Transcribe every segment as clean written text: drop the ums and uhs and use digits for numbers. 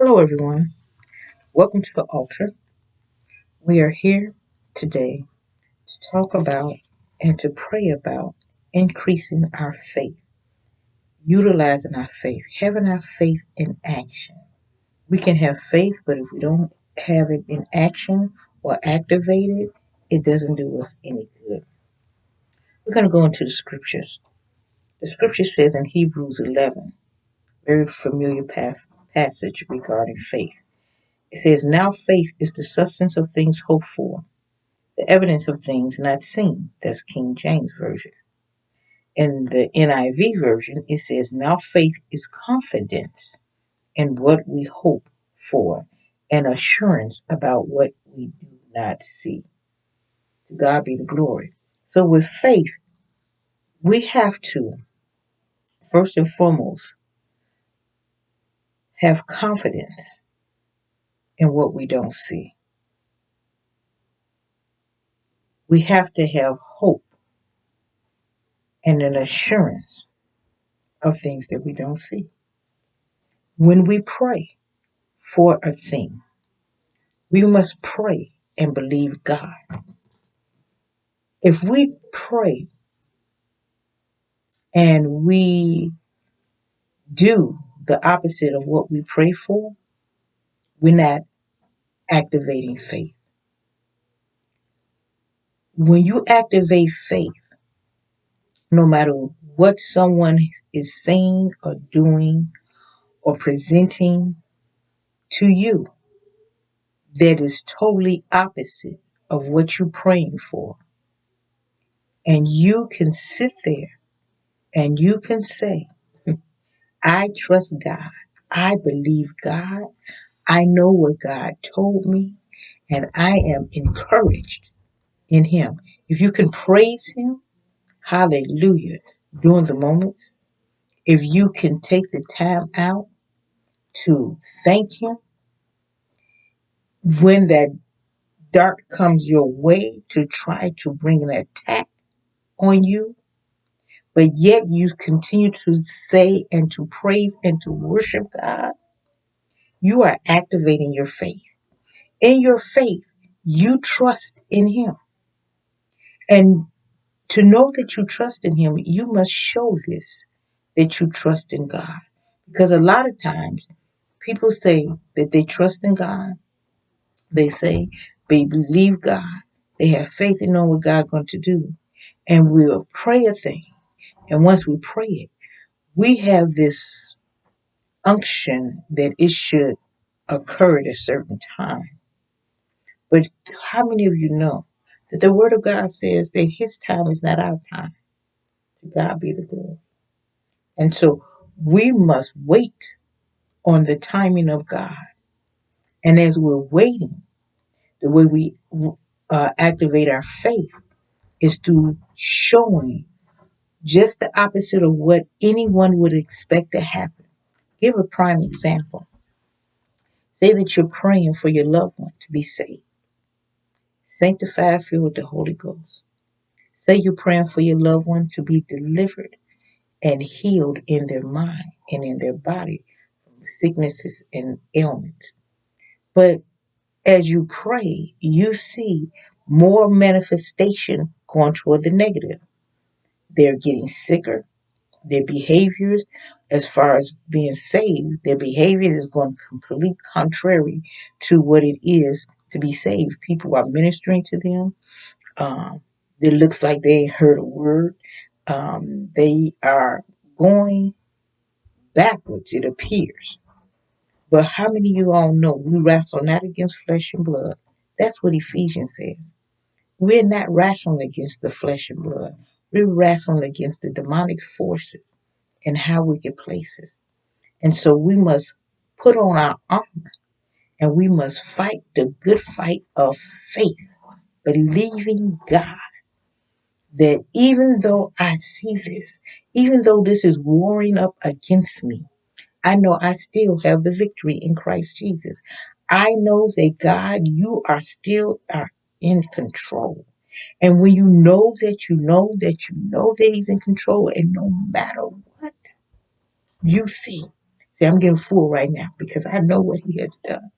Hello, everyone. Welcome to the altar. We are here today to talk about and to pray about increasing our faith, utilizing our faith, having our faith in action. We can have faith, but if we don't have it in action or activate it, it doesn't do us any good. We're going to go into the scriptures. The scripture says in Hebrews 11, very familiar passage regarding faith. It says, "Now faith is the substance of things hoped for, the evidence of things not seen." That's King James Version. In the NIV version, it says, "Now faith is confidence in what we hope for and assurance about what we do not see." To God be the glory. So with faith, we have to, first and foremost, have confidence in what we don't see. We have to have hope and an assurance of things that we don't see. When we pray for a thing, we must pray and believe God. If we pray and we do the opposite of what we pray for, we're not activating faith. When you activate faith, no matter what someone is saying or doing or presenting to you that is totally opposite of what you're praying for, and you can sit there and you can say, I trust God. I believe God. I know what God told me, and I am encouraged in Him. If you can praise Him, hallelujah, during the moments, if you can take the time out to thank Him when that dart comes your way to try to bring an attack on you, but yet you continue to say and to praise and to worship God, you are activating your faith. In your faith, you trust in Him. And to know that you trust in Him, you must show this, that you trust in God. Because a lot of times, people say that they trust in God. They say they believe God. They have faith in knowing what God's going to do. And we'll pray a thing. And once we pray it, we have this unction that it should occur at a certain time. But how many of you know that the Word of God says that His time is not our time? To God be the glory. And so we must wait on the timing of God. And as we're waiting, the way we activate our faith is through showing just the opposite of what anyone would expect to happen. Give a prime example. Say that you're praying for your loved one to be saved, sanctified, filled with the Holy Ghost. Say you're praying for your loved one to be delivered and healed in their mind and in their body from sicknesses and ailments. But as you pray, you see more manifestation going toward the negative. They're getting sicker. Their behaviors, as far as being saved, their behavior is going completely contrary to what it is to be saved. People are ministering to them. It looks like they ain't heard a word. They are going backwards, it appears. But how many of you all know we wrestle not against flesh and blood? That's what Ephesians says. We're not wrestling against the flesh and blood. We're wrestling against the demonic forces in high wicked places. And so we must put on our armor and we must fight the good fight of faith, believing God that even though I see this, even though this is warring up against me, I know I still have the victory in Christ Jesus. I know that God, you are still are in control. And when you know that you know that you know that He's in control, and no matter what you see, See, I'm getting full right now because I know what he has done.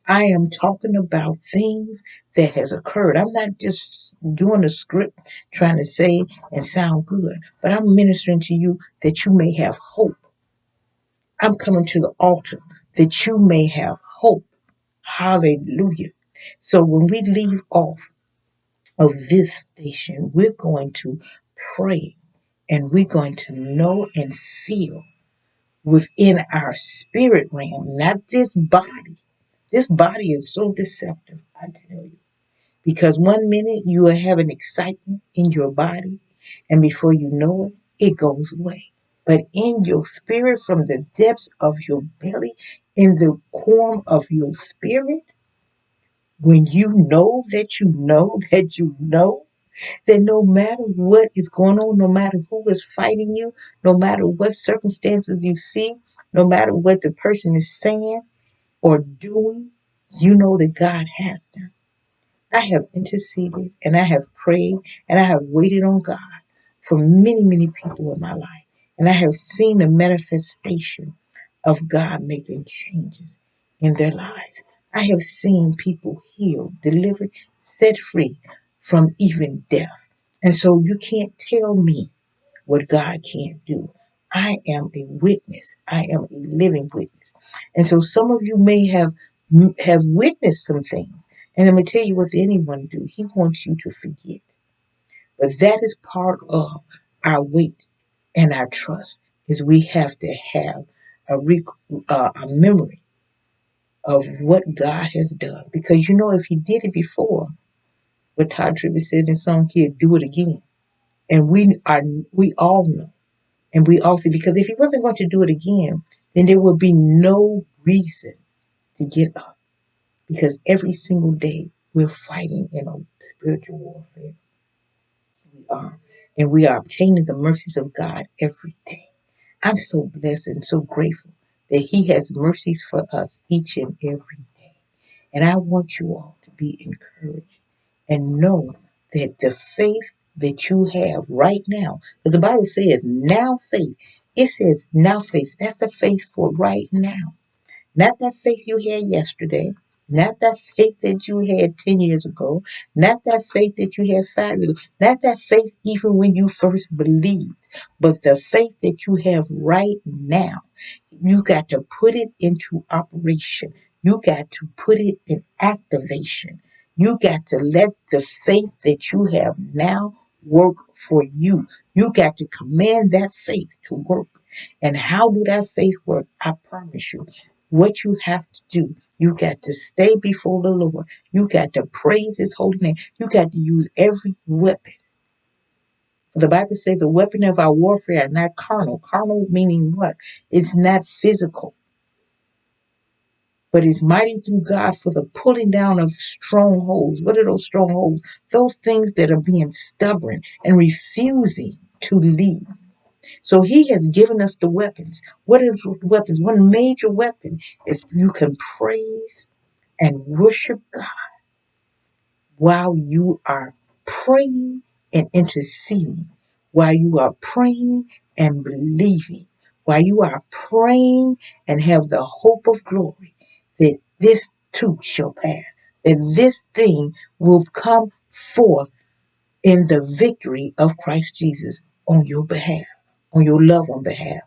I am talking about things that has occurred. I'm not just doing a script trying to say and sound good, but I'm ministering to you that you may have hope. I'm coming to the altar that you may have hope. Hallelujah. So when we leave off of this station, we're going to pray and we're going to know and feel within our spirit realm, not this body. This body is so deceptive, I tell you. Because one minute you are having excitement in your body, and before you know it, it goes away. But in your spirit, from the depths of your belly, in the core of your spirit, when you know that you know that you know, that no matter what is going on, no matter who is fighting you, no matter what circumstances you see, no matter what the person is saying or doing, you know that God has them. I have interceded and I have prayed and I have waited on God for many, many people in my life. And I have seen the manifestation of God making changes in their lives. I have seen people healed, delivered, set free from even death. And so you can't tell me what God can't do. I am a witness. I am a living witness. And so some of you may have witnessed some things. And I'm going to tell you what the enemy want to do. He wants you to forget. But that is part of our weight and our trust is we have to have a memory of what God has done. Because you know, if he did it before, what Todd Tribbett said in song, he'd do it again. And we all know. And we also, because if he wasn't going to do it again, then there would be no reason to get up. Because every single day we're fighting in a spiritual warfare. We are. And we are obtaining the mercies of God every day. I'm so blessed and so grateful that he has mercies for us each and every day. And I want you all to be encouraged and know that the faith that you have right now, because the Bible says now faith, it says now faith. That's the faith for right now. Not that faith you had yesterday, not that faith that you had 10 years ago, not that faith that you had 5 years ago, not that faith even when you first believed, but the faith that you have right now. You got to put it into operation. You got to put it in activation. You got to let the faith that you have now work for you. You got to command that faith to work. And how do that faith work? I promise you. What you have to do, you got to stay before the Lord. You got to praise his holy name. You got to use every weapon. The Bible says the weapon of our warfare are not carnal. Carnal meaning what? It's not physical, but it's mighty through God for the pulling down of strongholds. What are those strongholds? Those things that are being stubborn and refusing to leave. So he has given us the weapons. What are the weapons? One major weapon is you can praise and worship God while you are praying and interceding, while you are praying and believing, while you are praying and have the hope of glory that this too shall pass, that this thing will come forth in the victory of Christ Jesus on your behalf, on your loved one behalf,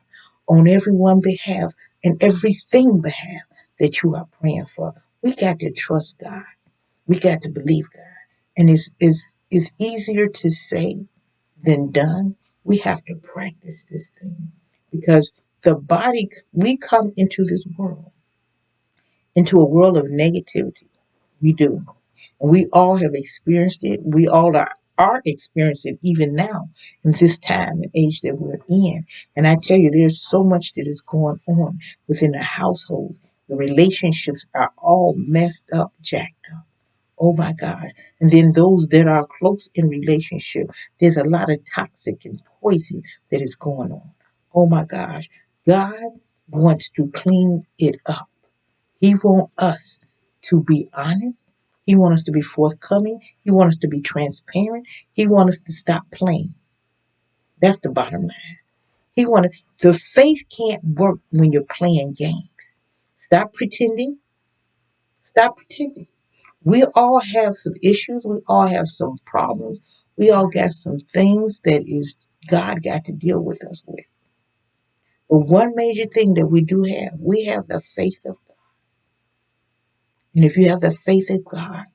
on everyone behalf, and everything behalf that you are praying for. We got to trust God. We got to believe God. And it's easier to say than done. We have to practice this thing because the body, we come into a world of negativity. We do. And we all have experienced it. We all are experiencing it even now in this time and age that we're in. And I tell you, there's so much that is going on within the household. The relationships are all messed up, jacked up. Oh my God. And then those that are close in relationship, there's a lot of toxic and poison that is going on. Oh my gosh. God wants to clean it up. He wants us to be honest. He wants us to be forthcoming. He wants us to be transparent. He wants us to stop playing. That's the bottom line. The faith can't work when you're playing games. Stop pretending. Stop pretending. We all have some issues. We all have some problems. We all got some things that is God got to deal with us with. But one major thing that we have the faith of God. And if you have the faith of God,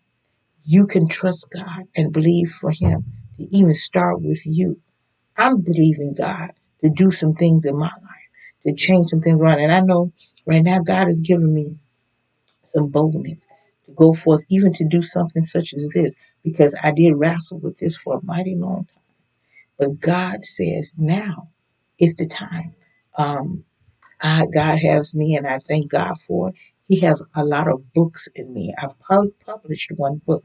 you can trust God and believe for Him to even start with you. I'm believing God to do some things in my life, to change some things around. And I know right now God has given me some boldness to go forth, even to do something such as this, because I did wrestle with this for a mighty long time. But God says now is the time. Um, God has me, and I thank God for it. He has a lot of books in me. I've published one book.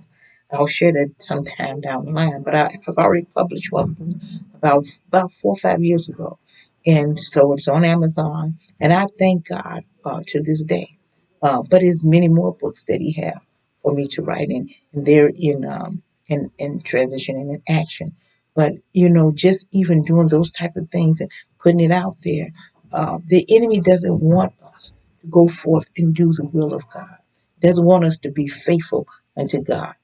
I'll share that sometime down the line. But I've already published one book about 4 or 5 years ago, and so it's on Amazon. And I thank God to this day. But there's many more books that He has for me to write, and they're in transition and in action. But just even doing those type of things and putting it out there, the enemy doesn't want us to go forth and do the will of God. Doesn't want us to be faithful unto God.